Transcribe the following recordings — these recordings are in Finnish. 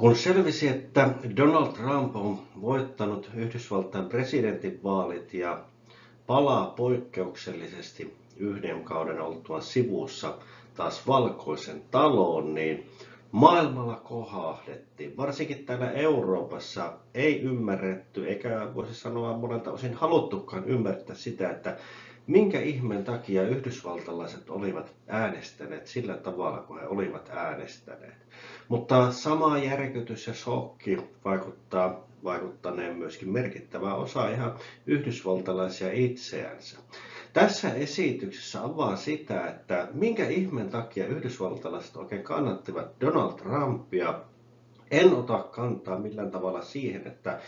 Kun selvisi, että Donald Trump on voittanut Yhdysvaltain presidentinvaalit ja palaa poikkeuksellisesti yhden kauden oltuaan sivussa taas valkoisen taloon, niin maailmalla kohahdettiin. Varsinkin täällä Euroopassa ei ymmärretty, eikä voisi sanoa monelta osin haluttukaan ymmärtää sitä, että minkä ihmeen takia yhdysvaltalaiset olivat äänestäneet sillä tavalla, kun he olivat äänestäneet. Mutta sama järkytys ja shokki vaikuttaneen myöskin merkittävä osa ihan yhdysvaltalaisia itseänsä. Tässä esityksessä avaan sitä, että minkä ihmeen takia yhdysvaltalaiset oikein kannattivat Donald Trumpia. En ota kantaa millään tavalla siihen, että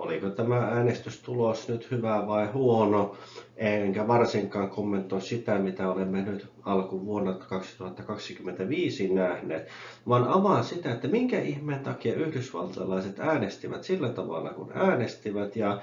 oliko tämä äänestystulos nyt hyvä vai huono, enkä varsinkaan kommentoi sitä, mitä olemme nyt alkuvuonna 2025 nähneet, vaan avaan sitä, että minkä ihmeen takia yhdysvaltalaiset äänestivät sillä tavalla, kun äänestivät, ja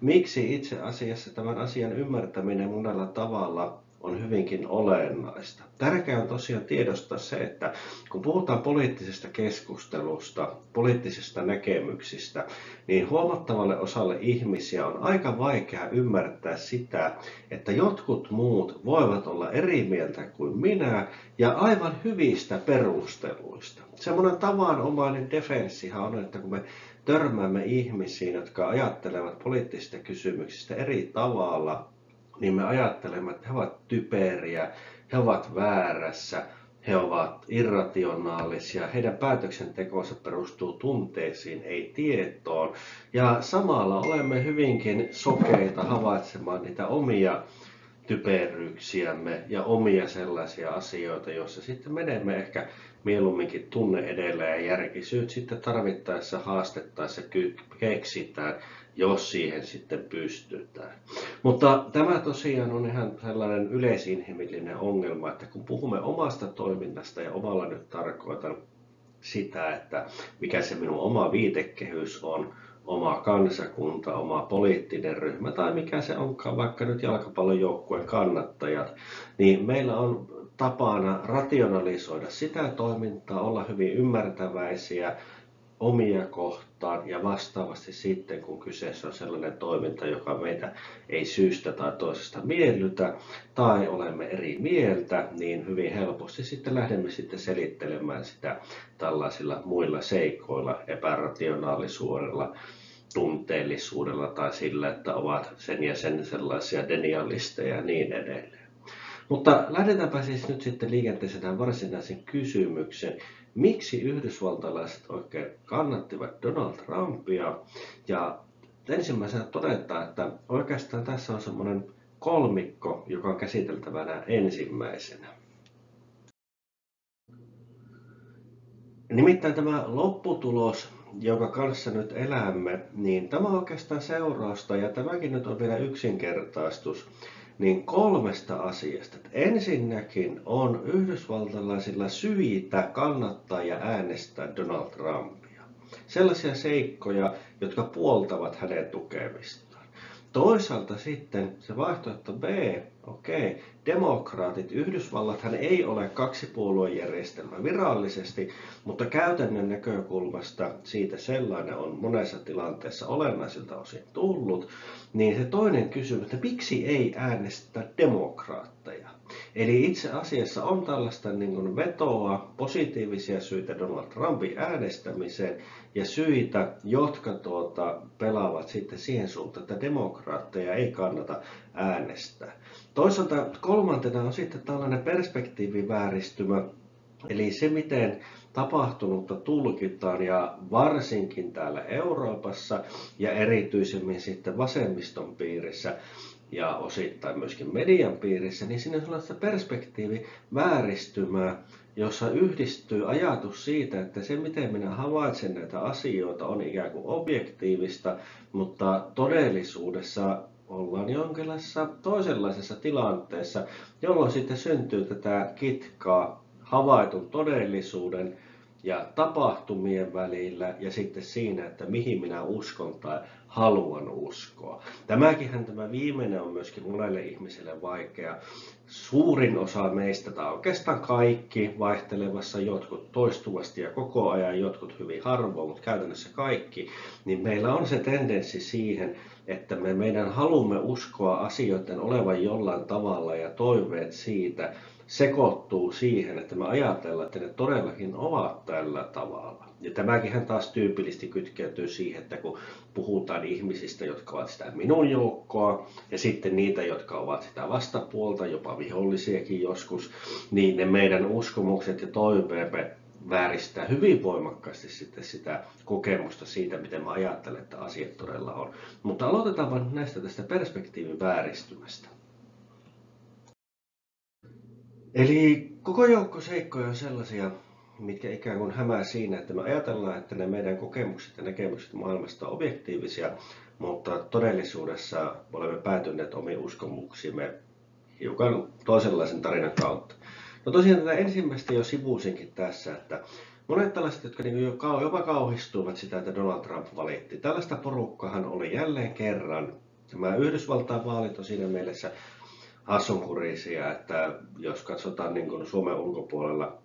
miksi itse asiassa tämän asian ymmärtäminen monella tavalla on hyvinkin olennaista. Tärkeää on tosiaan tiedostaa se, että kun puhutaan poliittisesta keskustelusta, poliittisista näkemyksistä, niin huomattavalle osalle ihmisiä on aika vaikea ymmärtää sitä, että jotkut muut voivat olla eri mieltä kuin minä ja aivan hyvistä perusteluista. Semmoinen tavanomainen defenssihan on, että kun me törmäämme ihmisiin, jotka ajattelevat poliittisista kysymyksistä eri tavalla, niin me ajattelemme, että he ovat typeriä, he ovat väärässä, he ovat irrationaalisia, heidän päätöksentekonsa perustuu tunteisiin, ei tietoon. Ja samalla olemme hyvinkin sokeita havaitsemaan niitä omia typeryyksiämme ja omia sellaisia asioita, joissa sitten menemme ehkä mieluumminkin tunne edellä ja järkisyyt sitten tarvittaessa haastettaessa keksitään, jos siihen sitten pystytään. Mutta tämä tosiaan on ihan sellainen yleisinhimillinen ongelma, että kun puhumme omasta toiminnasta ja omalla nyt tarkoitan sitä, että mikä se minun oma viitekehys on, oma kansakunta, oma poliittinen ryhmä tai mikä se onkaan, vaikka nyt jalkapallon joukkueen kannattajat, niin meillä on tapana rationalisoida sitä toimintaa, olla hyvin ymmärtäväisiä omia kohtaan ja vastaavasti sitten, kun kyseessä on sellainen toiminta, joka meitä ei syystä tai toisesta miellytä tai olemme eri mieltä, niin hyvin helposti sitten lähdemme sitten selittelemään sitä tällaisilla muilla seikoilla, epärationaalisuudella, tunteellisuudella tai sillä, että ovat sen ja sen sellaisia denialisteja ja niin edelleen. Mutta lähdetäänpä siis nyt sitten liikenteeseen tähän varsinaisen kysymyksen. Miksi yhdysvaltalaiset oikein kannattivat Donald Trumpia? Ja ensimmäisenä todetaan, että oikeastaan tässä on semmoinen kolmikko, joka on käsiteltävänä ensimmäisenä. Nimittäin tämä lopputulos, jonka kanssa nyt elämme, niin tämä on oikeastaan seurausta, ja tämäkin nyt on vielä yksinkertaistus, niin kolmesta asiasta. Ensinnäkin on yhdysvaltalaisilla syitä kannattaa ja äänestää Donald Trumpia. Sellaisia seikkoja, jotka puoltavat hänen tukemistaan. Toisaalta sitten se vaihtoehto B, demokraatit, Yhdysvallathan ei ole kaksipuoluejärjestelmä virallisesti, mutta käytännön näkökulmasta siitä sellainen on monessa tilanteessa olennaisilta osin tullut, niin se toinen kysymys, että miksi ei äänestä demokraatteja? Eli itse asiassa on tällaista vetoa, positiivisia syitä Donald Trumpin äänestämiseen ja syitä, jotka pelaavat sitten siihen suuntaan, että demokraatteja ei kannata äänestää. Toisaalta kolmantena on sitten tällainen perspektiivivääristymä, eli se miten tapahtunutta tulkitaan ja varsinkin täällä Euroopassa ja erityisemmin sitten vasemmiston piirissä ja osittain myöskin median piirissä, niin siinä on sellaista perspektiivivääristymää, jossa yhdistyy ajatus siitä, että se miten minä havaitsen näitä asioita on ikään kuin objektiivista, mutta todellisuudessa ollaan jonkinlaisessa toisenlaisessa tilanteessa, jolloin sitten syntyy tätä kitkaa havaitun todellisuuden ja tapahtumien välillä ja sitten siinä, että mihin minä uskon tai haluan uskoa. Tämä viimeinen on myöskin monelle ihmiselle vaikea. Suurin osa meistä, tai oikeastaan kaikki vaihtelevassa, jotkut toistuvasti ja koko ajan, jotkut hyvin harvoin, mutta käytännössä kaikki, niin meillä on se tendenssi siihen, että meidän haluamme uskoa asioiden olevan jollain tavalla ja toiveet siitä sekoittuu siihen, että me ajatellaan, että ne todellakin ovat tällä tavalla. Ja tämäkin taas tyypillisesti kytkeytyy siihen, että kun puhutaan ihmisistä, jotka ovat sitä minun joukkoa, ja sitten niitä, jotka ovat sitä vastapuolta, jopa vihollisiakin joskus, niin ne meidän uskomukset ja toiveemme vääristää hyvin voimakkaasti sitten sitä kokemusta siitä, miten mä ajattelen, että asiat todella on. Mutta aloitetaan näistä tästä perspektiivin vääristymästä. Eli koko joukko seikkoja on sellaisia, mitkä ikään kuin hämää siinä, että me ajatellaan, että ne meidän kokemukset ja näkemykset maailmasta on objektiivisia, mutta todellisuudessa olemme päätyneet omiin uskomuksiimme hiukan toisenlaisen tarinan kautta. No tosiaan tätä ensimmäistä jo sivuusinkin tässä, että monet tällaiset, jotka jopa kauhistuivat sitä, että Donald Trump valitti. Tällaista porukkahan oli jälleen kerran. Tämä Yhdysvaltain vaalit on siinä mielessä hassunkurisia, että jos katsotaan niin kuin Suomen ulkopuolella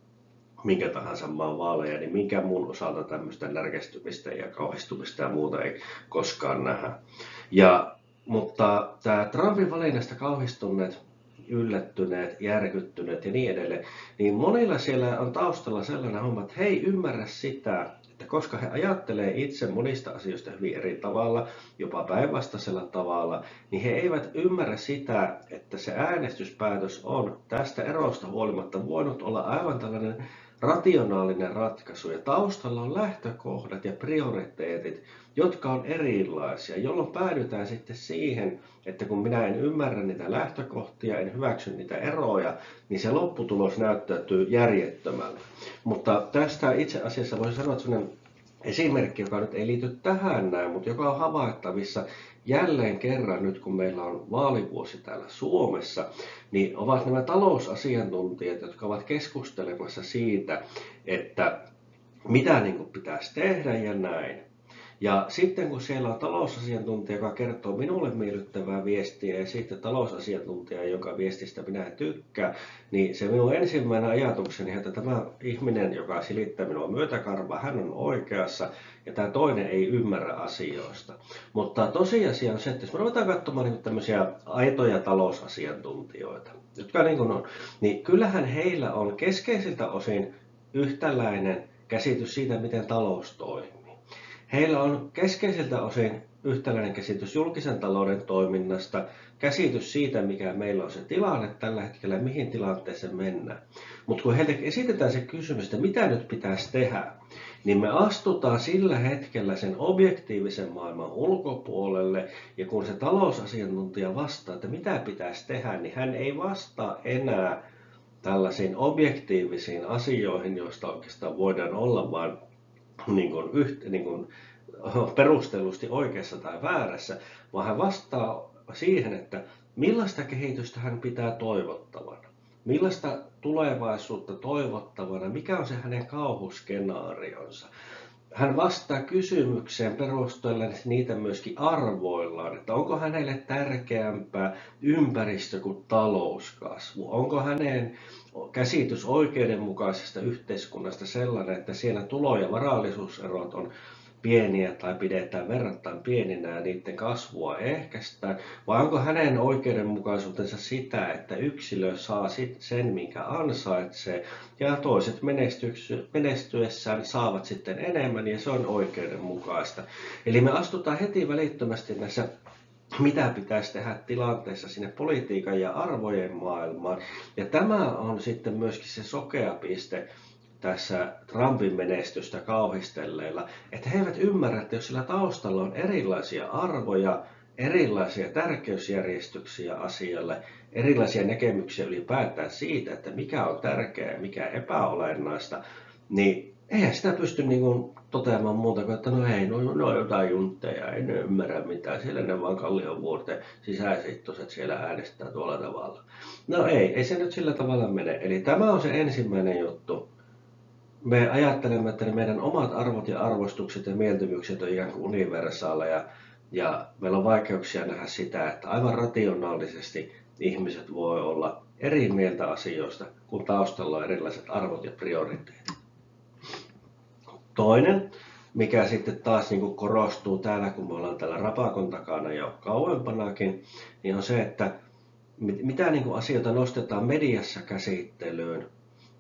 minkä tahansa maan vaaleja, niin minkään muun osalta tämmöistä närkästymistä ja kauhistumista ja muuta ei koskaan nähdä. Mutta tämä Trumpin valinnasta kauhistuneet, yllättyneet, järkyttyneet ja niin edelleen, niin monilla siellä on taustalla sellainen homma, että he ei ymmärrä sitä, että koska he ajattelee itse monista asioista hyvin eri tavalla, jopa päinvastaisella tavalla, niin he eivät ymmärrä sitä, että se äänestyspäätös on tästä erosta huolimatta voinut olla aivan tällainen rationaalinen ratkaisu ja taustalla on lähtökohdat ja prioriteetit, jotka on erilaisia, jolloin päädytään sitten siihen, että kun minä en ymmärrä niitä lähtökohtia, en hyväksy niitä eroja, niin se lopputulos näyttäytyy järjettömältä. Mutta tästä itse asiassa voisi sanoa, että sellainen esimerkki, joka nyt ei liity tähän näin, mutta joka on havaittavissa jälleen kerran nyt, kun meillä on vaalivuosi täällä Suomessa, niin ovat nämä talousasiantuntijat, jotka ovat keskustelemassa siitä, että mitä niin kuin pitäisi tehdä ja näin. Ja sitten kun siellä on talousasiantuntija, joka kertoo minulle miellyttävää viestiä ja sitten talousasiantuntija, jonka viestistä minä tykkään, niin se minun ensimmäinen ajatukseni, että tämä ihminen, joka silittää minua myötäkarvaa, hän on oikeassa ja tämä toinen ei ymmärrä asioista. Mutta tosiasia on se, että jos me ruvetaan katsomaan niin tämmöisiä aitoja talousasiantuntijoita, jotka niin kuin on, niin kyllähän heillä on keskeisiltä osin yhtäläinen käsitys siitä, miten talous toimii. Heillä on keskeisiltä osin yhtäläinen käsitys julkisen talouden toiminnasta, käsitys siitä, mikä meillä on se tilanne tällä hetkellä, mihin tilanteeseen mennään. Mutta kun heiltä esitetään se kysymys, että mitä nyt pitäisi tehdä, niin me astutaan sillä hetkellä sen objektiivisen maailman ulkopuolelle, ja kun se talousasiantuntija vastaa, että mitä pitäisi tehdä, niin hän ei vastaa enää tällaisiin objektiivisiin asioihin, joista oikeastaan voidaan olla vain niin kuin perustellusti oikeassa tai väärässä, vaan hän vastaa siihen, että millaista kehitystä hän pitää toivottavana, millaista tulevaisuutta toivottavana, mikä on se hänen kauhuskenaarionsa. Hän vastaa kysymykseen perustellen niitä myöskin arvoillaan, että onko hänelle tärkeämpää ympäristö kuin talouskasvu, onko hänen käsitys oikeudenmukaisesta yhteiskunnasta sellainen, että siellä tulo- ja varallisuuserot on pieniä tai pidetään verrattain pieninä ja niiden kasvua ehkäistään, vai onko hänen oikeudenmukaisuutensa sitä, että yksilö saa sen, minkä ansaitsee, ja toiset menestyessään saavat sitten enemmän, ja se on oikeudenmukaista. Eli me astutaan heti välittömästi näissä mitä pitäisi tehdä tilanteessa sinne politiikan ja arvojen maailmaan. Ja tämä on sitten myöskin se sokea piste tässä Trumpin menestystä kauhistelleilla, että he eivät ymmärrä, että jos sillä taustalla on erilaisia arvoja, erilaisia tärkeysjärjestyksiä asialle, erilaisia näkemyksiä ylipäätään siitä, että mikä on tärkeää ja mikä epäolennaista, niin eihän sitä pysty niin kuin toteamaan muuta kuin, että no ei, no on jotain juntteja, ei ne ymmärrä mitään, siellä ne vaan Kallionvuorten sisäisittoset siellä äänestää tuolla tavalla. No ei se nyt sillä tavalla mene. Eli tämä on se ensimmäinen juttu. me ajattelemme, että ne meidän omat arvot ja arvostukset ja mieltymykset on ikään kuin universaaleja, ja meillä on vaikeuksia nähdä sitä, että aivan rationaalisesti ihmiset voi olla eri mieltä asioista, kun taustalla on erilaiset arvot ja prioriteetit. Toinen, mikä sitten taas niin kuin korostuu täällä, kun me ollaan täällä rapakon takana jo kauempanakin, niin on se, että mitä niin kuin asioita nostetaan mediassa käsittelyyn,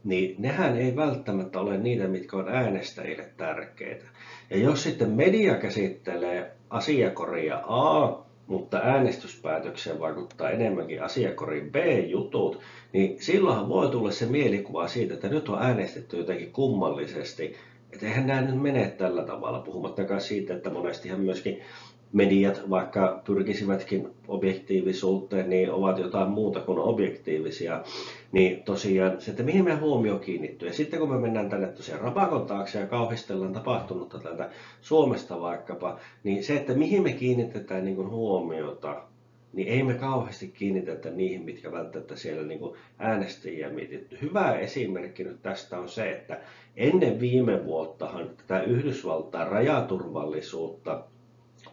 niin nehän ei välttämättä ole niitä, mitkä on äänestäjille tärkeitä. Ja jos sitten media käsittelee asiakoria A, mutta äänestyspäätökseen vaikuttaa enemmänkin asiakorin B-jutut, niin silloinhan voi tulla se mielikuva siitä, että nyt on äänestetty jotenkin kummallisesti. Että eihän nämä nyt mene tällä tavalla, puhumattakaan siitä, että monestihan myöskin mediat, vaikka pyrkisivätkin objektiivisuuteen, niin ovat jotain muuta kuin objektiivisia. Niin tosiaan se, että mihin meidän huomio kiinnittyy. Ja sitten kun me mennään tänne tosiaan rapakon taakse ja kauhistellaan tapahtunutta täältä Suomesta vaikkapa, niin se, että mihin me kiinnitetään niin kuin huomiota, niin ei me kauheasti kiinnitetä niihin, mitkä välttämättä siellä niin kuin äänestäjiä mietitty. Hyvä esimerkki nyt tästä on se, että ennen viime vuottahan tätä Yhdysvaltain rajaturvallisuutta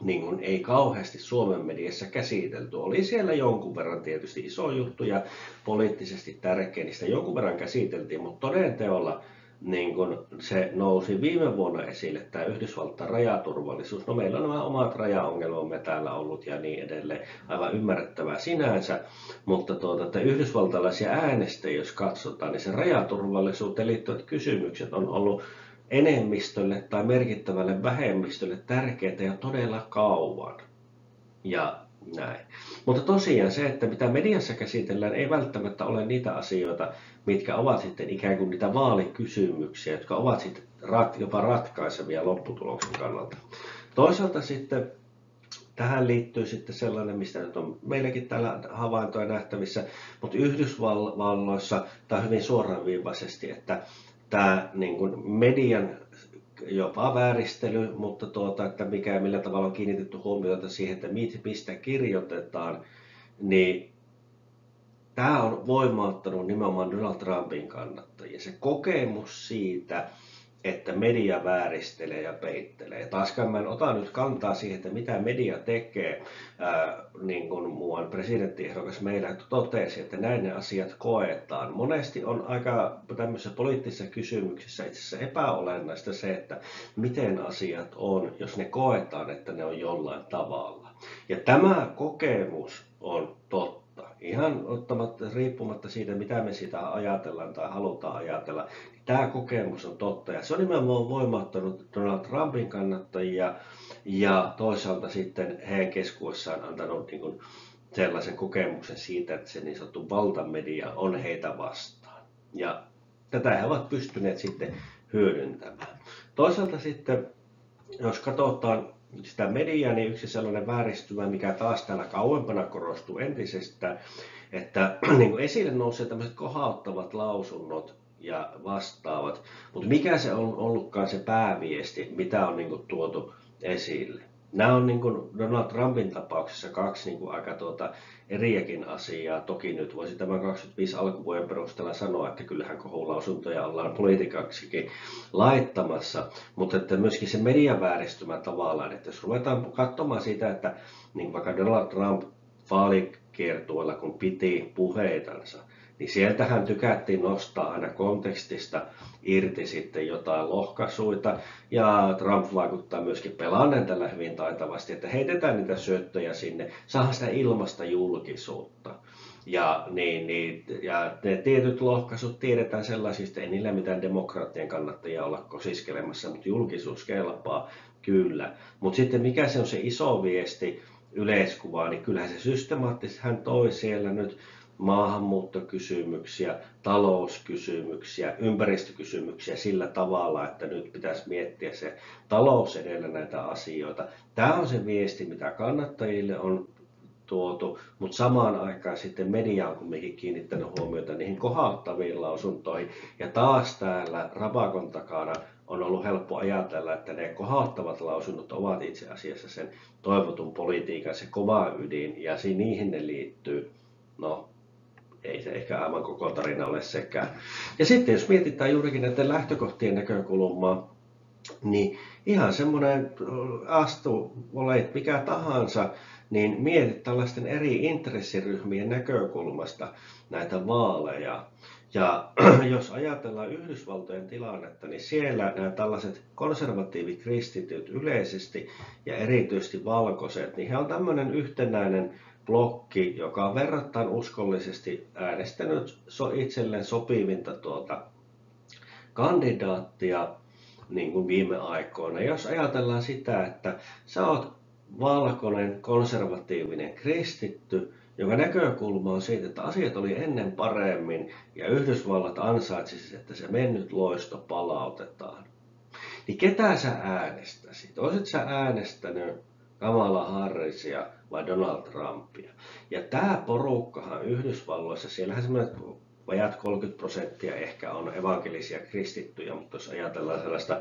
niin kuin ei kauheasti Suomen mediassa käsitelty. Oli siellä jonkun verran tietysti iso juttu ja poliittisesti tärkeä, niin sitä jonkun verran käsiteltiin, mutta toden teolla niin kun se nousi viime vuonna esille, tämä Yhdysvaltain rajaturvallisuus. No meillä on nämä omat rajaongelmamme täällä ollut ja niin edelleen, aivan ymmärrettävää sinänsä, mutta että yhdysvaltalaisia äänestäjiä, jos katsotaan, niin se rajaturvallisuuteen liittyvät kysymykset on ollut enemmistölle tai merkittävälle vähemmistölle tärkeitä ja todella kauan. Ja näin. Mutta tosiaan se, että mitä mediassa käsitellään, ei välttämättä ole niitä asioita, mitkä ovat sitten ikään kuin niitä vaalikysymyksiä, jotka ovat sitten jopa ratkaisevia lopputuloksen kannalta. Toisaalta sitten tähän liittyy sitten sellainen, mistä nyt on meilläkin täällä havaintoja nähtävissä, mutta Yhdysvalloissa tämä hyvin suoraviivaisesti, että tämä niin kuin median jopa vääristely, mutta että millä tavalla on kiinnitetty huomiota siihen, että mistä kirjoitetaan, niin tämä on voimauttanut nimenomaan Donald Trumpin kannattajia. Se kokemus siitä, että media vääristelee ja peittelee. Taaskaan mä en ota nyt kantaa siihen, että mitä media tekee, niin kuin muuan presidenttiehdokas meillä totesi, että näin ne asiat koetaan. Monesti on aika tämmöisissä poliittisissa kysymyksissä itse asiassa epäolennaista se, että miten asiat on, jos ne koetaan, että ne on jollain tavalla. Ja tämä kokemus on totta. Ihan riippumatta siitä, mitä me siitä ajatellaan tai halutaan ajatella, niin tämä kokemus on totta. Ja se on nimenomaan voimauttanut Donald Trumpin kannattajia ja toisaalta sitten heidän keskuudessaan antanut niin kuin sellaisen kokemuksen siitä, että se niin sanottu valtamedia on heitä vastaan. Ja tätä he ovat pystyneet sitten hyödyntämään. Toisaalta sitten, jos katsotaan sitä mediaa, niin yksi sellainen vääristymä, mikä taas täällä kauempana korostuu entisestään, että niin kuin esille nousee tämmöiset kohauttavat lausunnot ja vastaavat, mutta mikä se on ollutkaan se pääviesti, mitä on niin kuin tuotu esille. Nämä on niin kuin Donald Trumpin tapauksessa kaksi niin kuin aika eriäkin asiaa. Toki nyt voisi tämän 25 alkuvuoden perusteella sanoa, että kyllähän kohulausuntoja ollaan politiikaksikin laittamassa, mutta että myöskin se median vääristymä tavallaan, että jos ruvetaan katsomaan sitä, että niin vaikka Donald Trump vaalikiertueella kun piti puheitansa, niin sieltähän tykättiin nostaa aina kontekstista irti sitten jotain lohkaisuita. Ja Trump vaikuttaa myöskin pelanneen tällä hyvin taitavasti, että heitetään niitä syöttöjä sinne, saadaan sitä ilmasta julkisuutta. Ja ne tietyt lohkaisut tiedetään sellaisista, ei niillä mitään demokraattien kannattajia olla kosiskelemassa, mutta julkisuus kelpaa kyllä. Mutta sitten mikä se on se iso viesti yleiskuvaa, niin kyllähän se systemaattisesti hän toi siellä nyt maahanmuuttokysymyksiä, talouskysymyksiä, ympäristökysymyksiä sillä tavalla, että nyt pitäisi miettiä se talous edellä näitä asioita. Tämä on se viesti, mitä kannattajille on tuotu, mutta samaan aikaan sitten media on kuitenkin kiinnittänyt huomiota niihin kohauttaviin lausuntoihin. Ja taas täällä rapakon takana on ollut helppo ajatella, että ne kohauttavat lausunnot ovat itse asiassa sen toivotun politiikan se kova ydin ja niihin ne liittyy. No, ei se ehkä aivan koko tarina ole sekään. Ja sitten jos mietitään juurikin näiden lähtökohtien näkökulmaa, niin ihan semmoinen astu, olet mikä tahansa, niin mietit tällaisten eri intressiryhmien näkökulmasta näitä vaaleja. Ja jos ajatellaan Yhdysvaltojen tilannetta, niin siellä nämä tällaiset konservatiivikristityt yleisesti ja erityisesti valkoiset, niin he on tämmöinen yhtenäinen blokki, joka on verrattain uskollisesti äänestänyt itselleen sopivinta kandidaattia niin kuin viime aikoina. Jos ajatellaan sitä, että sä oot valkoinen, konservatiivinen kristitty, joka näkökulma on siitä, että asiat oli ennen paremmin ja Yhdysvallat ansaitsisi, että se mennyt loisto palautetaan. Niin ketä sä äänestäsit? Olisit sä äänestänyt Kamala Harrisia vai Donald Trumpia? Ja tää porukkahan Yhdysvalloissa, siellähän semmoinen vajat 30% ehkä on evankelisia kristittyjä, mutta jos ajatellaan sellaista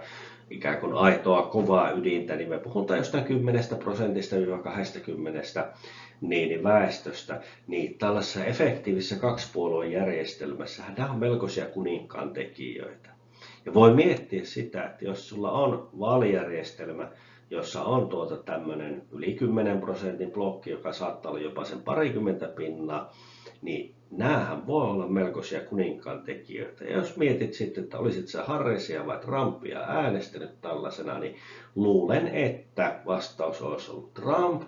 ikään kuin aitoa kovaa ydintä, niin me puhutaan jostain 10%–20% niin väestöstä, niin tällaisessa efektiivisessä kaksipuolueen järjestelmässä nämä on melkoisia kuninkaan tekijöitä. Ja voi miettiä sitä, että jos sulla on vaalijärjestelmä, jossa on tämmöinen yli 10% blokki, joka saattaa olla jopa sen 20%, niin näähän voi olla melkoisia kuninkaan tekijöitä. Ja jos mietit sitten, että olisit sä Harrisia vai Trumpia äänestänyt tällaisena, niin luulen, että vastaus olisi ollut Trump,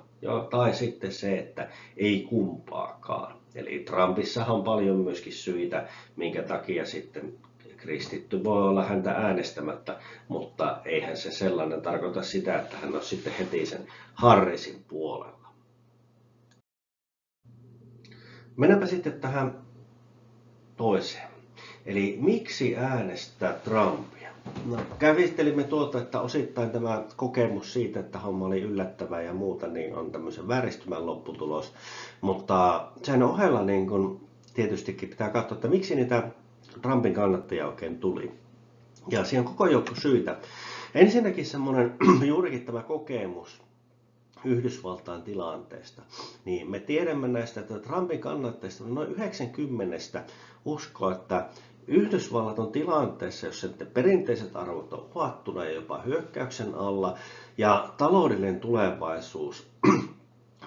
tai sitten se, että ei kumpaakaan. Eli Trumpissahan on paljon myöskin syitä, minkä takia sitten kristitty voi olla häntä äänestämättä, mutta eihän se sellainen tarkoita sitä, että hän on sitten heti sen Harrisin puolella. Mennäänpä sitten tähän toiseen. Eli miksi äänestää Trumpia? No, kävittelimme että osittain tämä kokemus siitä, että homma oli yllättävää ja muuta, niin on tämmöisen vääristymän lopputulos. Mutta sen ohella niin kun tietystikin pitää katsoa, että miksi niitä Trumpin kannattajia oikein tuli. Ja siinä on koko joukko syitä. Ensinnäkin semmoinen juurikin tämä kokemus Yhdysvaltain tilanteesta, niin me tiedämme näistä, että Trumpin kannattajista noin 90 uskoo, että Yhdysvallat on tilanteessa, jossa perinteiset arvot on uhattuna ja jopa hyökkäyksen alla, ja taloudellinen tulevaisuus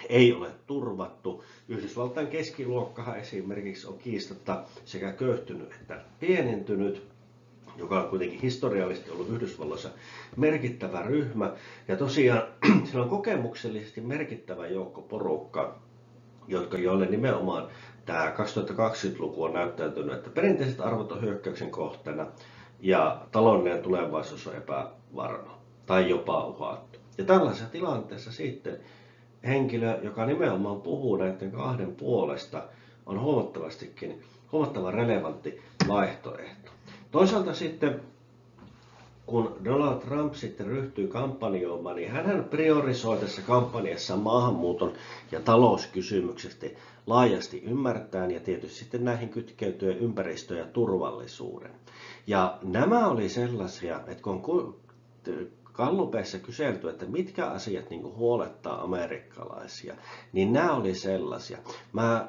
ei ole turvattu. Yhdysvaltain keskiluokkahan esimerkiksi on kiistatta sekä köyhtynyt että pienentynyt, joka on kuitenkin historiallisesti ollut Yhdysvalloissa merkittävä ryhmä. Ja tosiaan sillä on kokemuksellisesti merkittävä joukko porukka, joille nimenomaan tämä 2020-luku on näyttäytynyt, että perinteiset arvot on hyökkäyksen kohteena ja taloudellinen tulevaisuus on epävarma tai jopa uhattu. Ja tällaisessa tilanteessa sitten henkilö, joka nimenomaan puhuu näiden kahden puolesta, on huomattavan relevantti vaihtoehto. Toisaalta sitten, kun Donald Trump sitten ryhtyy kampanjoimaan, niin hän priorisoi tässä kampanjassa maahanmuuton ja talouskysymyksestä laajasti ymmärtäen ja tietysti sitten näihin kytkeytyen ympäristö- ja turvallisuuden. Ja nämä oli sellaisia, että kun Gallupeissa kyselty, että mitkä asiat niin huolettaa amerikkalaisia, niin nämä oli sellaisia. Mä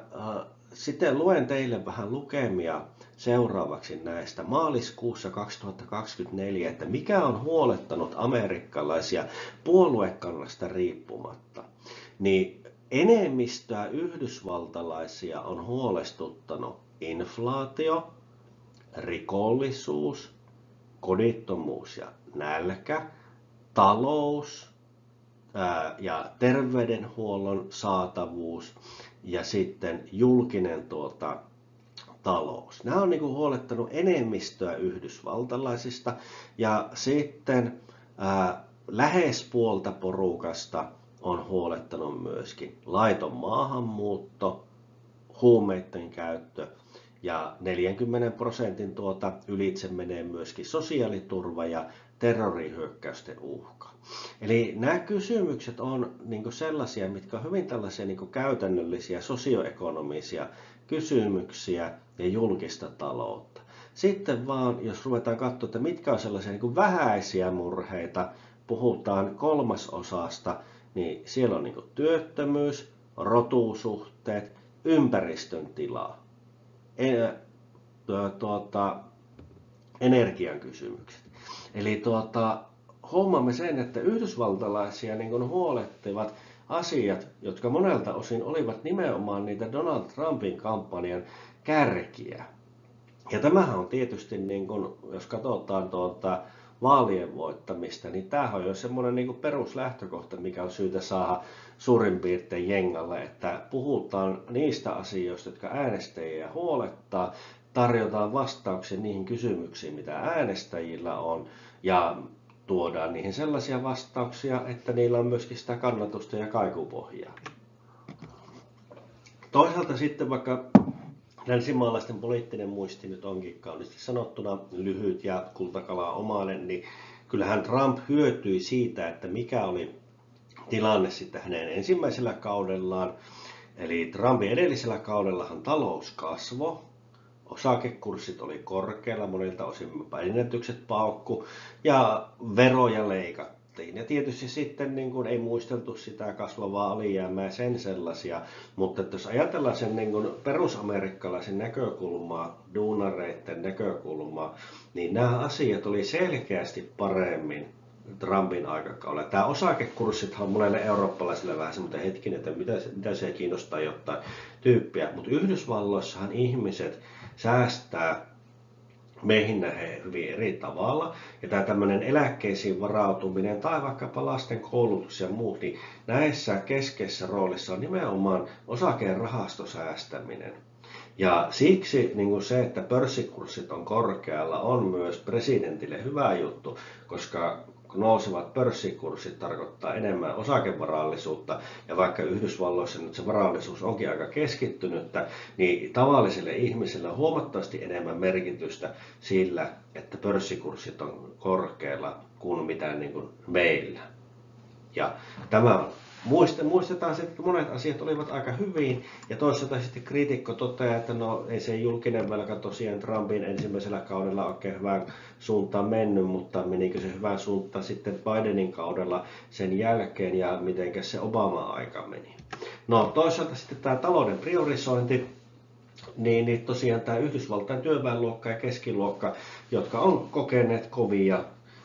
sitten luen teille vähän lukemia seuraavaksi näistä maaliskuussa 2024, että mikä on huolettanut amerikkalaisia puoluekannasta riippumatta. Niin enemmistöä yhdysvaltalaisia on huolestuttanut inflaatio, rikollisuus, kodittomuus ja nälkä, talous ja terveydenhuollon saatavuus ja sitten julkinen talous. Nämä on huolettanut enemmistöä yhdysvaltalaisista ja sitten lähes puolta porukasta on huolettanut myöskin laiton maahanmuutto, huumeiden käyttö ja 40% ylitse menee myöskin sosiaaliturva ja terrorihyökkäysten uhka. Eli nämä kysymykset on sellaisia, mitkä on hyvin tällaisia käytännöllisiä sosioekonomisia kysymyksiä ja julkista taloutta. Sitten vaan, jos ruvetaan katsoa, että mitkä on sellaisia vähäisiä murheita, puhutaan kolmasosasta, niin siellä on työttömyys, rotusuhteet, ympäristön tila. tuota, energian kysymykset. Eli huomaamme sen, että yhdysvaltalaisia niin kuin huolettivat asiat, jotka monelta osin olivat nimenomaan niitä Donald Trumpin kampanjan kärkiä. Ja tämähän on tietysti, niin kun, jos katsotaan vaalien voittamista, niin tämähän on jo semmoinen niin peruslähtökohta, mikä on syytä saada suurin piirtein jengalle, että puhutaan niistä asioista, jotka äänestäjiä huolettaa, tarjotaan vastauksia niihin kysymyksiin, mitä äänestäjillä on, ja tuodaan niihin sellaisia vastauksia, että niillä on myöskin sitä kannatusta ja kaikupohjaa. Toisaalta sitten vaikka länsimaalaisten poliittinen muisti nyt onkin kauniisti sanottuna lyhyt ja kultakalaa omainen, niin kyllähän Trump hyötyi siitä, että mikä oli tilanne sitten hänen ensimmäisellä kaudellaan. Eli Trumpin edellisellä kaudellahan talous kasvoi, osakekurssit oli korkealla, monilta osin ennätykset paukku ja veroja leikattiin. Ja tietysti sitten niin kuin ei muisteltu sitä kasvavaa alijäämää sen sellaisia, mutta että jos ajatellaan sen niin kuin perusamerikkalaisen näkökulmaa, duunareiden näkökulmaa, niin nämä asiat oli selkeästi paremmin Trumpin aikakaudella. Tämä osakekurssithan on monelle eurooppalaiselle vähän semmoinen hetkinen, että mitä se kiinnostaa jotain tyyppiä, mutta Yhdysvalloissahan ihmiset säästää meihin nähden hyvin eri tavalla. Ja tämä tämmöinen eläkkeisiin varautuminen tai vaikkapa lasten koulutus ja muut, niin näissä keskeisessä roolissa on nimenomaan osakerahastosäästäminen. Ja siksi niin se, että pörssikurssit on korkealla, on myös presidentille hyvä juttu, koska nousevat pörssikurssit tarkoittaa enemmän osakevarallisuutta, ja vaikka Yhdysvalloissa nyt se varallisuus onkin aika keskittynyttä, niin tavalliselle ihmiselle on huomattavasti enemmän merkitystä sillä, että pörssikurssit on korkealla kuin mitä niin kuin meillä. Ja tämä muistetaan se, että monet asiat olivat aika hyvin, ja toisaalta sitten kriitikko toteaa, että no ei se julkinen velka tosiaan Trumpin ensimmäisellä kaudella oikein hyvään suuntaan mennyt, mutta menikö se hyvään suuntaan sitten Bidenin kaudella sen jälkeen ja mitenkä se Obama-aika meni. No toisaalta sitten tämä talouden priorisointi, niin tosiaan tämä Yhdysvaltain työväenluokka ja keskiluokka, jotka on kokeneet kovia,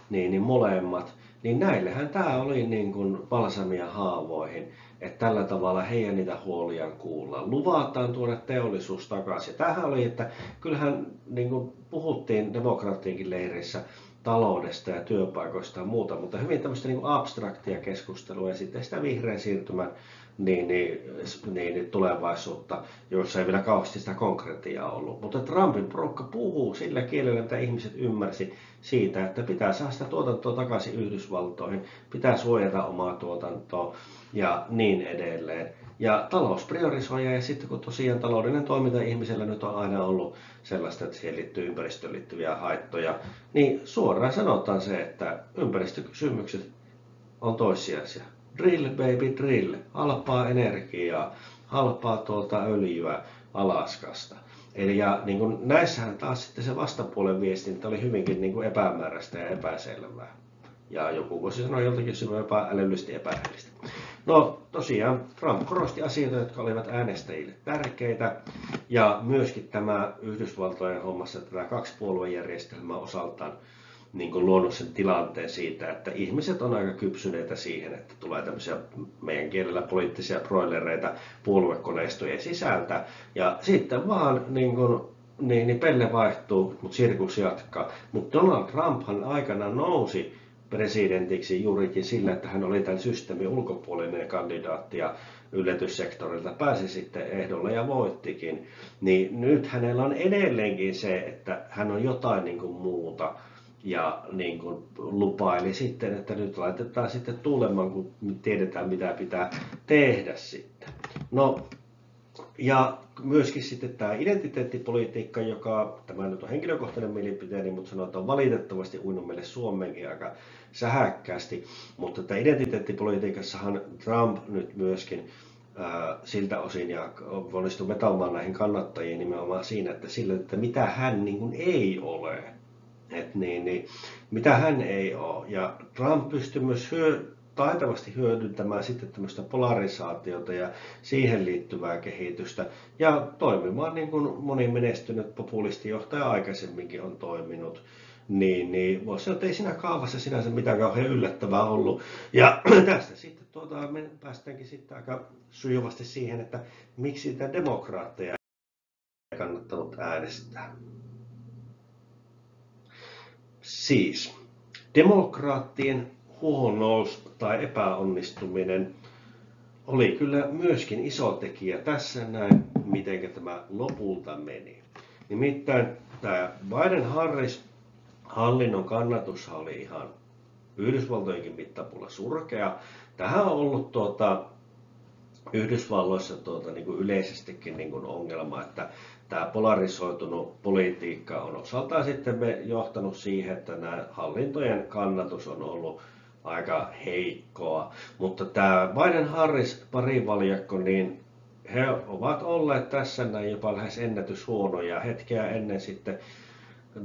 niin molemmat, niin näillehän tämä oli niin kuin balsamia haavoihin, että tällä tavalla heidän niitä huoliaan kuullaan. Luvataan tuoda teollisuus takaisin. Tämähän oli, että kyllähän niin kuin puhuttiin demokraattienkin leirissä taloudesta ja työpaikoista ja muuta, mutta hyvin tämmöistä niin kuin abstraktia keskustelua ja sitten sitä vihreän siirtymän tulevaisuutta, jossa ei vielä kauheasti sitä konkretiaa ollut. Mutta Trumpin porukka puhuu sillä kielellä, mitä ihmiset ymmärsi siitä, että pitää saada sitä tuotantoa takaisin Yhdysvaltoihin, pitää suojata omaa tuotantoa ja niin edelleen. Ja talous priorisoija, ja sitten kun tosiaan taloudellinen toiminta ihmisellä nyt on aina ollut sellaista, että siihen liittyy ympäristöön liittyviä haittoja, niin suoraan sanotaan se, että ympäristökysymykset on toissijaisia. Drill baby drill, halpaa energiaa, halpaa öljyä Alaskasta. Eli ja niin kuin näissähän taas sitten se vastapuolen viestintä oli hyvinkin niin kuin epämääräistä ja epäselvää. Ja joku voisi sanoa joltakin sinun älyllisesti epärehellistä. No tosiaan Trump korosti asioita, jotka olivat äänestäjille tärkeitä. Ja myöskin tämä Yhdysvaltojen hommassa tämä kaksipuoluejärjestelmä osaltaan niin kuin luonut sen tilanteen siitä, että ihmiset on aika kypsyneitä siihen, että tulee tämmöisiä meidän kielellä poliittisia broilereita puoluekoneistojen sisältä. Ja sitten vaan niin pelle vaihtuu, mutta sirkus jatkaa. Mutta Donald Trumphan aikana nousi presidentiksi juurikin sillä, että hän oli tämän systeemin ulkopuolinen kandidaatti ja yllätyssektorilta pääsi sitten ehdolle ja voittikin. Niin nyt hänellä on edelleenkin se, että hän on jotain niin kuin muuta. Ja niin kuin lupaili sitten, että nyt laitetaan sitten tuulemaan, kun tiedetään mitä pitää tehdä sitten. No, ja myöskin sitten tämä identiteettipolitiikka, joka, tämä nyt on henkilökohtainen mielipiteeni, mutta sanotaan valitettavasti uinut meille Suomeenkin aika sähäkkäästi. Mutta tämä identiteettipolitiikassahan Trump nyt myöskin siltä osin ja onnistui vetoamaan näihin kannattajiin nimenomaan siinä, että sillä, että mitä hän niin kuin ei ole. Mitä hän ei ole. Ja Trump pystyi myös taitavasti hyödyntämään sitten tämmöistä polarisaatiota ja siihen liittyvää kehitystä ja toimimaan niin kuin moni menestynyt populistijohtaja aikaisemminkin on toiminut. Niin voisi sanoa, että ei siinä kaavassa sinänsä mitään kauhean yllättävää ollut. Ja tästä sitten me päästäänkin sitten aika sujuvasti siihen, että miksi niitä demokraatteja ei kannattanut äänestää. Siis demokraattien huonous tai epäonnistuminen oli kyllä myöskin iso tekijä tässä näin, miten tämä lopulta meni. Nimittäin tämä Biden-Harris hallinnon kannatus oli ihan Yhdysvaltojenkin mittapuulla surkea. Tähän on ollut Yhdysvalloissa niin kuin yleisestikin niin kuin ongelma, että tämä polarisoitunut politiikka on osaltaan sitten johtanut siihen, että nämä hallintojen kannatus on ollut aika heikkoa. Mutta tämä Biden-Harris parivaljakko, niin he ovat olleet tässä näin jopa lähes ennätyshuonoja. Hetkeä ennen sitten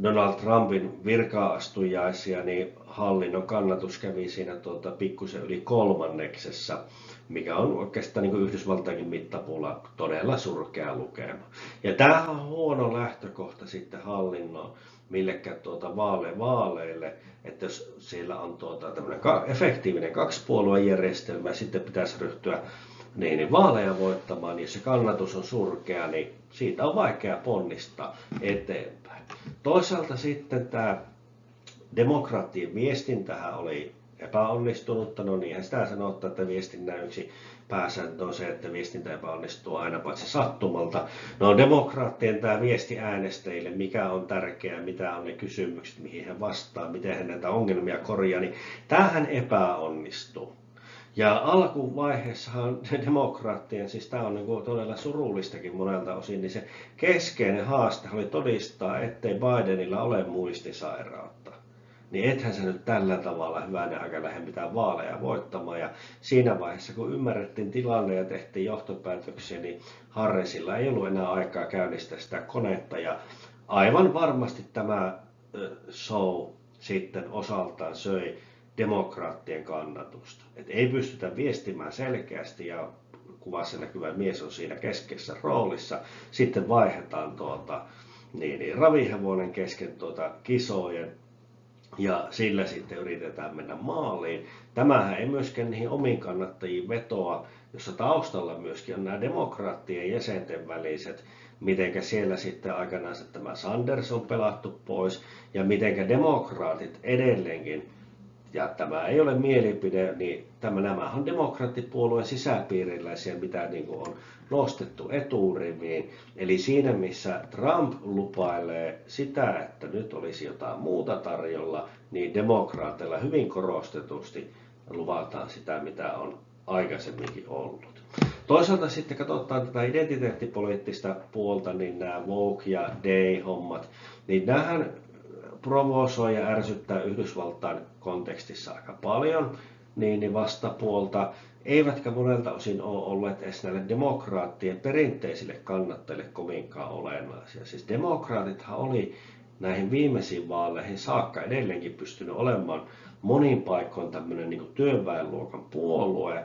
Donald Trumpin virka-astujaisia, niin hallinnon kannatus kävi siinä pikkusen yli kolmanneksessa, mikä on oikeastaan niin kuin Yhdysvaltainkin mittapuulla todella surkea lukema. Ja tämähän on huono lähtökohta sitten hallinnon millekään vaaleille, että jos siellä on tämmöinen efektiivinen kaksipuoluejärjestelmä ja sitten pitäisi ryhtyä niin vaaleja voittamaan, niin jos se kannatus on surkea, niin siitä on vaikea ponnistaa eteenpäin. Toisaalta sitten tämä demokraattien viestintähän oli epäonnistunutta, no niinhän sitä sanotaan, että viestinnän yksi pääsääntö on se, että viestintä epäonnistuu aina paitsi sattumalta. No demokraattien tämä viesti äänestäjille, mikä on tärkeää, mitä on ne kysymykset, mihin he vastaa, miten he näitä ongelmia korjaa, niin tämähän epäonnistuu. Ja alkuvaiheessahan demokraattien, siis tämä on niin todella surullistakin monelta osin, niin se keskeinen haaste oli todistaa, ettei Bidenilla ole muistisairautta. Niin ethän se nyt tällä tavalla hyvänä aika lähde mitään vaaleja voittamaan. Ja siinä vaiheessa, kun ymmärrettiin tilanne ja tehtiin johtopäätöksiä, niin Harrisilla ei ollut enää aikaa käynnistää sitä konetta. Ja aivan varmasti tämä show sitten osaltaan söi demokraattien kannatusta. Et ei pystytä viestimään selkeästi ja kuvassa näkyvä mies on siinä keskeisessä roolissa. Sitten vaihdetaan ravihevonen kesken kisojen ja sillä sitten yritetään mennä maaliin. Tämähän ei myöskään niihin omiin kannattajiin vetoa, jossa taustalla myöskin on nämä demokraattien jäsenten väliset, mitenkä siellä sitten aikanaan tämä Sanders on pelattu pois ja mitenkä demokraatit edelleenkin, ja tämä ei ole mielipide, niin nämä on demokraattipuolueen sisäpiiriläisiä, mitä niin kuin on nostettu eturiviin. Eli siinä, missä Trump lupailee sitä, että nyt olisi jotain muuta tarjolla, niin demokraateilla hyvin korostetusti luvataan sitä, mitä on aikaisemminkin ollut. Toisaalta sitten katsotaan tätä identiteettipoliittista puolta, niin nämä woke ja day-hommat, niin nämähän provosoi ja ärsyttää Yhdysvaltain kontekstissa aika paljon, niin vastapuolta, eivätkä monelta osin ole olleet edes näille demokraattien perinteisille kannattajille kovinkaan olennaisia. Siis demokraatithan oli näihin viimeisiin vaaleihin saakka edelleenkin pystynyt olemaan monin paikoin tämmöinen niin kuin työväenluokan puolue,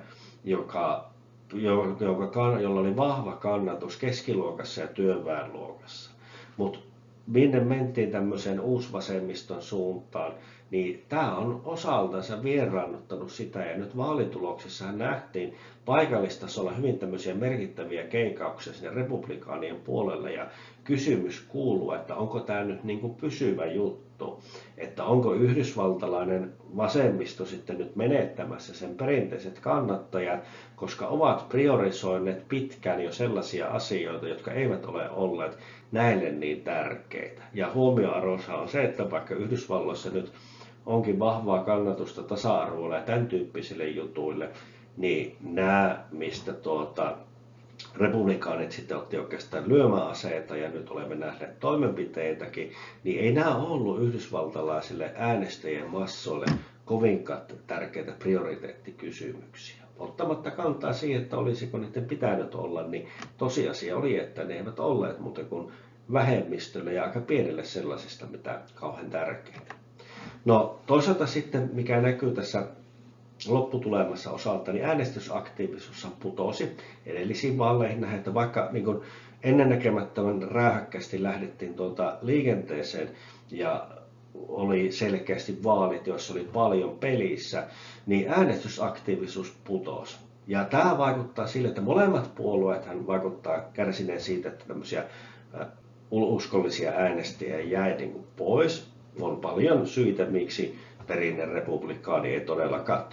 jolla oli vahva kannatus keskiluokassa ja työväenluokassa. Mutta minne mentiin tämmöiseen uusvasemmiston suuntaan, niin tämä on osaltansa vieraannuttanut sitä, ja nyt vaalituloksissa nähtiin paikallistasolla hyvin tämmöisiä merkittäviä keikauksia sinne republikaanien puolelle, ja kysymys kuuluu, että onko tämä nyt niin kuin pysyvä juttu, että onko yhdysvaltalainen vasemmisto sitten nyt menettämässä sen perinteiset kannattajat, koska ovat priorisoineet pitkään jo sellaisia asioita, jotka eivät ole olleet näille niin tärkeitä. Ja huomioarvoisa on se, että vaikka Yhdysvalloissa nyt onkin vahvaa kannatusta tasa-arvoille ja tämän tyyppisille jutuille, niin nämä, mistä republikaanit sitten otti oikeastaan lyömäaseita ja nyt olemme nähneet toimenpiteitäkin, niin ei nämä ollut yhdysvaltalaisille äänestäjien massoille kovinkaan tärkeitä prioriteettikysymyksiä. Ottamatta kantaa siihen, että olisiko niiden pitänyt olla, niin tosiasia oli, että ne eivät olleet muuten kuin vähemmistölle ja aika pienelle sellaisista, mitä kauhean tärkeitä. No toisaalta sitten, mikä näkyy tässä lopputulemassa osalta, niin äänestysaktiivisuus putosi edellisiin vaaleihin nähden, että vaikka niin kuin ennennäkemättömän räyhäkkästi lähdettiin liikenteeseen ja oli selkeästi vaalit, joissa oli paljon pelissä, niin äänestysaktiivisuus putosi. Ja tämä vaikuttaa sille, että molemmat puolueet vaikuttaa kärsineen siitä, että tämmöisiä uskollisia äänestäjiä jäi niin kuin pois. On paljon syitä, miksi perinne republikaani ei todellakaan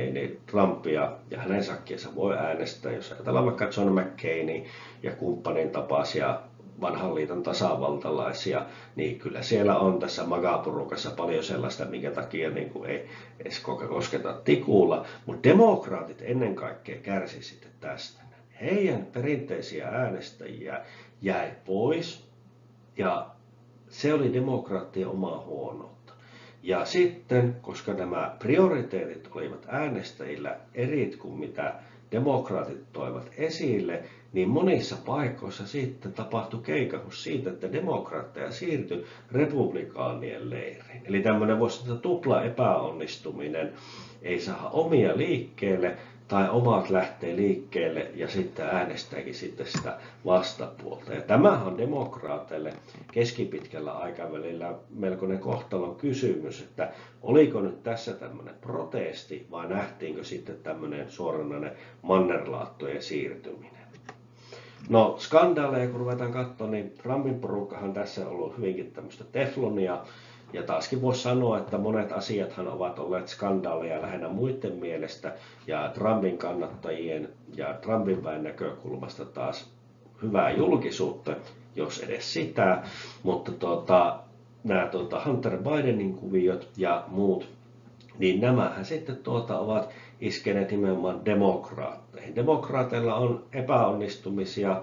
niin Trumpia ja hänen sakkiensa voi äänestää. Jos ajatellaan vaikka John McCainia ja kumppanin tapaisia vanhan liiton tasavaltalaisia, niin kyllä siellä on tässä MAGA-porukassa paljon sellaista, minkä takia niin kuin ei edes kosketa tikulla. Mutta demokraatit ennen kaikkea kärsi sitten tästä. Heidän perinteisiä äänestäjiä jäi pois ja se oli demokraattien omaa huonoutta. Ja sitten, koska nämä prioriteetit olivat äänestäjillä erit kuin mitä demokraatit toivat esille, niin monissa paikoissa sitten tapahtui keikahus siitä, että demokraatteja siirtyi republikaanien leiriin. Eli tämmöinen voisi sanoa tupla epäonnistuminen, ei saa omia liikkeelle tai omat lähtee liikkeelle ja sitten äänestääkin sitten sitä vastapuolta. Ja tämähän on demokraateille keskipitkällä aikavälillä melkoinen kohtalon kysymys, että oliko nyt tässä tämmöinen protesti vai nähtiinkö sitten tämmöinen suoranainen mannerlaattojen siirtyminen. No skandaaleja kun ruvetaan katsoa, niin Trumpin porukkahan tässä on ollut hyvinkin tämmöistä teflonia. Ja taaskin voisi sanoa, että monet asiathan ovat olleet skandaaleja lähinnä muiden mielestä ja Trumpin kannattajien ja Trumpin väen näkökulmasta taas hyvää julkisuutta, jos edes sitä. Mutta nämä Hunter Bidenin kuviot ja muut, niin nämähän sitten ovat iskeneet nimenomaan demokraatteihin. Demokraateilla on epäonnistumisia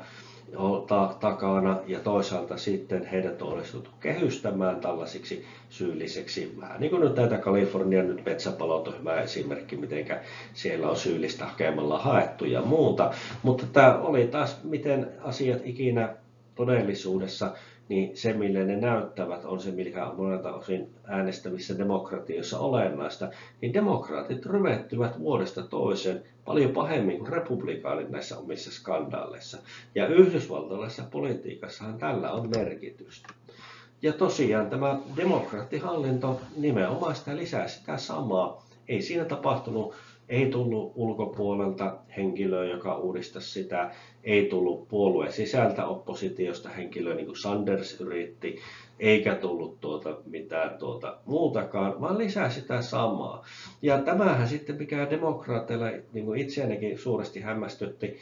takana ja toisaalta sitten heidät on onnistuttu kehystämään tällaisiksi syylliseksi. Vähän niin kuin nyt näitä Kalifornian nyt metsäpalot on hyvä esimerkki, miten siellä on syyllistä hakemalla haettu ja muuta. Mutta tämä oli taas, miten asiat ikinä todellisuudessa, niin se millä ne näyttävät on se, mikä on monelta osin äänestävissä demokratioissa olennaista, niin demokraatit ryvettyvät vuodesta toiseen paljon pahemmin kuin republikaanit näissä omissa skandaaleissa. Ja yhdysvaltalaisessa politiikassahan tällä on merkitystä. Ja tosiaan tämä demokraattihallinto nimenomaan sitä lisää sitä samaa. Ei siinä tapahtunut, ei tullut ulkopuolelta henkilöä, joka uudistaisi sitä, ei tullut puolueen sisältä oppositiosta henkilöä, niin kuin Sanders yritti, eikä tullut mitään muutakaan, vaan lisää sitä samaa. Ja tämähän sitten, mikä demokraateilla niin kuin itseänikin suuresti hämmästytti,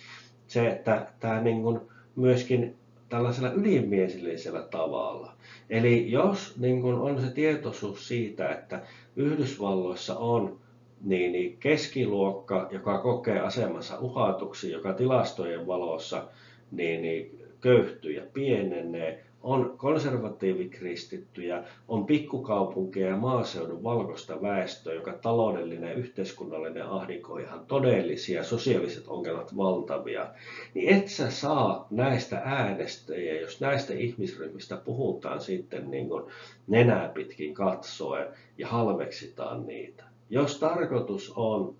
se, että tämä niin kuin myöskin tällaisella ylimielisellisellä tavalla. Eli jos niin kuin on se tietoisuus siitä, että Yhdysvalloissa on niin keskiluokka, joka kokee asemansa uhatuksi, joka tilastojen valossa niin köyhtyy ja pienenee, on konservatiivikristittyjä, on pikkukaupunkeja ja maaseudun valkoista väestöä, joka taloudellinen ja yhteiskunnallinen ahdinko on ihan todellisia, sosiaaliset ongelmat valtavia, niin et sä saa näistä äänestäjiä, jos näistä ihmisryhmistä puhutaan sitten niin kuin nenää pitkin katsoen ja halveksitaan niitä. Jos tarkoitus on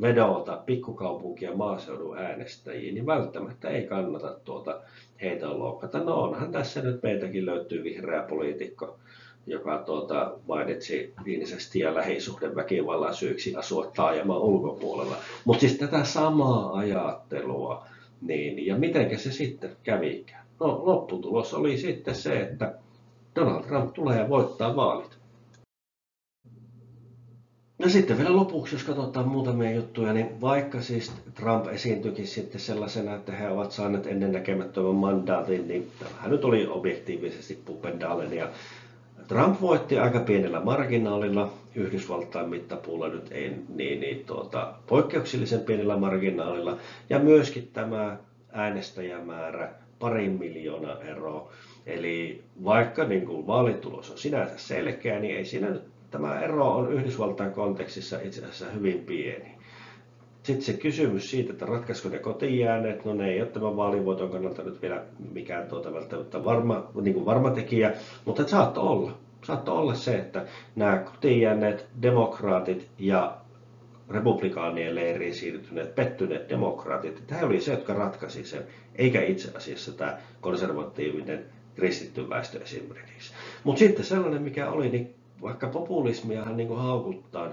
vedota pikkukaupunki- ja maaseudun äänestäjiin, niin välttämättä ei kannata heitä loukata. No onhan tässä nyt meiltäkin löytyy vihreä poliitikko, joka mainitsi viinisesti ja lähisuhdeväkivallan syyksi asua taajaman ulkopuolella. Mutta siis tätä samaa ajattelua, niin, ja mitenkä se sitten kävikään? No lopputulos oli sitten se, että Donald Trump tulee ja voittaa vaalit. No sitten vielä lopuksi, jos katsotaan muutamia juttuja, niin vaikka siis Trump esiintyikin sitten sellaisena, että he ovat saaneet ennennäkemättömän mandaatin, niin tämähän nyt oli objektiivisesti Puppendalen ja Trump voitti aika pienellä marginaalilla, Yhdysvaltain mittapuulla nyt ei poikkeuksellisen pienellä marginaalilla, ja myöskin tämä äänestäjämäärä 2 miljoonaa eroa. Eli vaikka niin kuin vaalitulos on sinänsä selkeä, niin ei siinä nyt tämä ero on Yhdysvaltain kontekstissa itse asiassa hyvin pieni. Sitten se kysymys siitä, että ratkaisko ne kotiin jääneet, no ne ei ole tämän vaalivoiton kannalta nyt vielä mikään välttämättä varma tekijä, mutta saattoi olla se, että nämä kotiin jääneet demokraatit ja republikaanien leiriin siirtyneet pettyneet demokraatit, että he oli se, jotka ratkaisi sen, eikä itse asiassa tämä konservatiivinen kristitty väestö esimerkiksi. Mutta sitten sellainen, mikä oli, niin vaikka populismiahan niin haukuttaa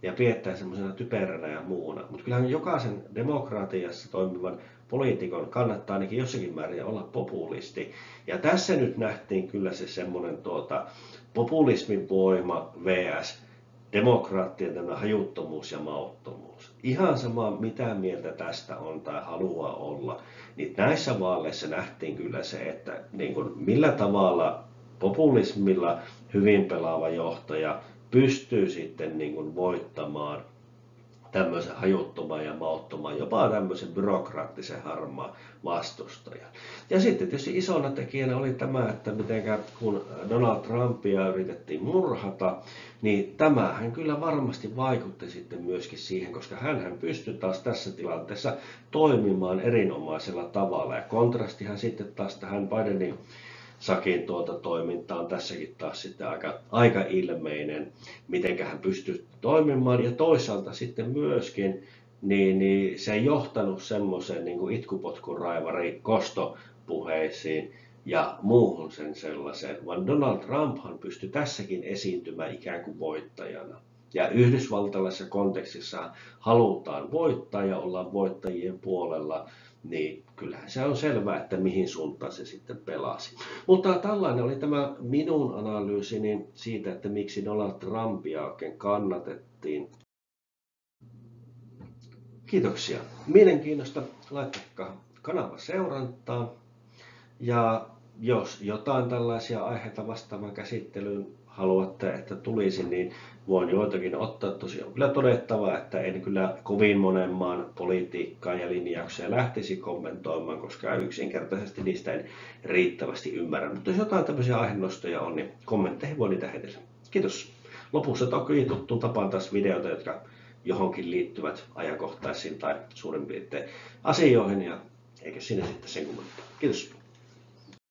ja pidetään semmoisena typeränä ja muuna, mutta kyllähän jokaisen demokratiassa toimivan poliitikon kannattaa ainakin jossakin määrin olla populisti. Ja tässä nyt nähtiin kyllä se semmoinen populismin voima vs. demokraattien tämä hajuttomuus ja mauttomuus. Ihan sama mitä mieltä tästä on tai haluaa olla, niin näissä vaaleissa nähtiin kyllä se, että niin kuin millä tavalla populismilla hyvin pelaava johtaja pystyy sitten niin kuin voittamaan tämmöisen hajuttoman ja mauttoman, jopa tämmöisen byrokraattisen harmaan vastustajan. Ja sitten tietysti isona tekijänä oli tämä, että mitenkä kun Donald Trumpia yritettiin murhata, niin tämähän kyllä varmasti vaikutti sitten myöskin siihen, koska hän pystyi taas tässä tilanteessa toimimaan erinomaisella tavalla. Ja kontrastihan sitten taas tähän Bidenin Sakin toiminta on tässäkin taas sitten aika ilmeinen, miten hän pystyy toimimaan. Ja toisaalta sitten myöskin niin se ei johtanut semmoiseen niin kuin itkupotkuraivari kostopuheisiin ja muuhun sen sellaiseen, vaan Donald Trumphan pystyi tässäkin esiintymään ikään kuin voittajana. Ja yhdysvaltalaisessa kontekstissa halutaan voittaa ja ollaan voittajien puolella, niin kyllähän se on selvää, että mihin suuntaan se sitten pelasi. Mutta tällainen oli tämä minun analyysini siitä, että miksi Donald Trumpia oikein kannatettiin. Kiitoksia mielenkiinnosta, laittakaa kanava seurantaan. Ja jos jotain tällaisia aiheita vastaavan käsittelyyn haluatte, että tulisi, niin voin joitakin ottaa. Tosiaan kyllä todettava, että en kyllä kovin monen maan politiikkaa ja linjauksia lähtisi kommentoimaan, koska yksinkertaisesti niistä en riittävästi ymmärrä. Mutta jos jotain tämmöisiä aihenostoja on, niin kommentteihin voi niitä heitellä. Kiitos. Lopussa toki tuttuun tapaan taas videoita, jotka johonkin liittyvät ajankohtaisiin tai suurin piirtein asioihin, ja eikä sinne sitten sen kummempaa. Kiitos.